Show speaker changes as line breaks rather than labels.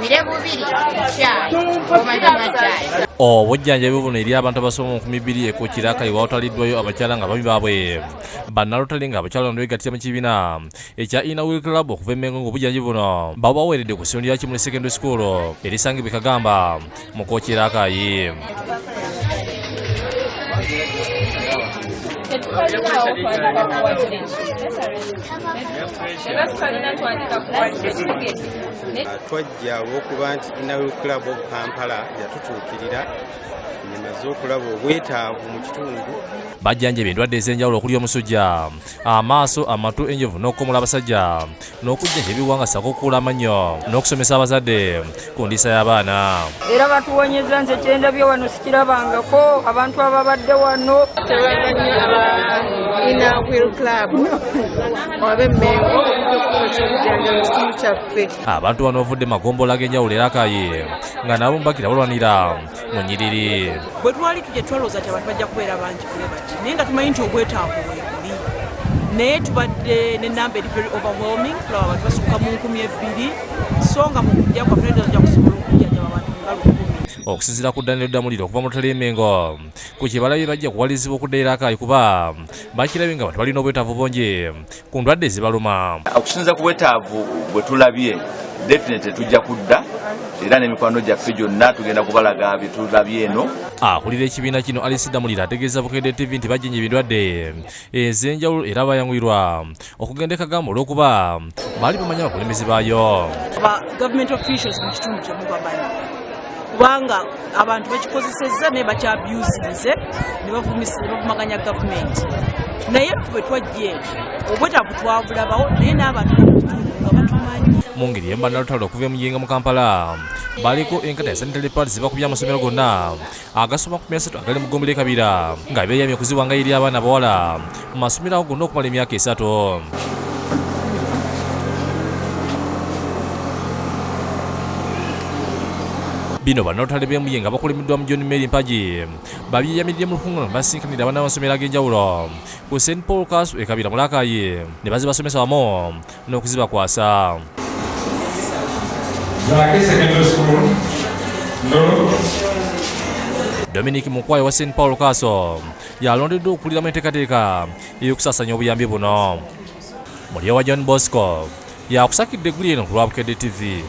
mire bubiri chai omazamajayi
obujjanjabi buno eri abantu abasoma 200 ekukira akali waotaliddwayo abakyala nga babi baabwe bannalotale nga abakyala bano begattira mu kibiina ekya Inner Wheel Club okuva e Mengo ng'obujjanjabi buno babubaweeredde ku ssomero lya Kimuli Secondary School erisangibwa e Kagamba mu kookira akayi.
Twajja olw'okuba nti Inner Wheel Club of Kampala yatutuukirira nyama z'okulaba obwetaavu mu kitundu.
Bajjanjabye endwadde ez'enjawulo okuli omusujja, amaaso, amatu, enjovu n'okukomola abasajja n'okujjanjaba ebiwangasa okukuula amannyo n'okusomesa abazadde ku ndiisa y'abaana.
Era batuwonyeza nze kyendabye wano sikirabangako abantu ababadde wano.
Inner Wheel Club obe Mengo ekibujjanjaba ekitundu kyaffe.
Abantu bano bavudde magombolola ag'enjawulo era akayi nga nabo mbakira balwanira mu nnyiriri.
Bwe twali tujja twalowooza nti abantu bajja kubeera bangi bwe bati naye nga tumanyi nti obwetaavu weebuli naye tubadde n'ennamba eri very overwhelming tulaba abantu basukka mu 2,000 so nga mu kujja kwaffe tujja kusobola okujjanjaba abantu nga 10,000.
Okusinziira ku Daniel Damuliro okuva mu lutale Mengo ku kye balabye bajja kuwalizibwa okudda era akayi kuba bakirabye nga abantu balina obwetaavu bungi ku ndwadde ezibaluma.
Okusinziira ku bwetaavu bwe tulabye definitely tujja kudda era n'emikwano gyaffe gyonna tugenda kubalaga bye tulabye eno.
Akulira ekibiina kino Alice Damuliro ategeeza Bukedde TV nti bajjenye ebirwadde ez'enjawulo era bayanguyirwa okugenda e Kagamba olw'okuba baali bamanya abakulembeze baayo.
Aba government officials mu kitundu kye mubamanyi kubanga abantu bakikozesezza naye bakyabyuzinze ne bavumaganya gavumenti naye tube twajja obwetaavu twabulabawo naye n'abantu mu kitundu nga batumanyi.
Mu ngeri y'embannalutalo okuva e Muyinga mu Kampala baliko enkata ya sanitary pads zibakubya amasomero gonna agasoma 13 agali mu Ggombole Kabira nga beeyamye okuziwanga eri abaana abawala mu masomero ago gonna okumala emyaka 3. Bino bannalutale b'e Muyinga bakulemiddwa mu John Mary Mpagi babyeyamirire mu lukungaana basinkanira abaana b'amasomero ag'enjawulo ku St Paul Castle e Kabira mu Lakayi ne bazibasomesa wamu n'okuzibakwasa. Dominic Mukwayo wa St Paul Castle yalondeddwa okukuliramu enteekateeka ey'okusaasanya obuyambi buno. Mulyewa John Bosco yakusakidde eggulu eno ku lwa Bukedde TV.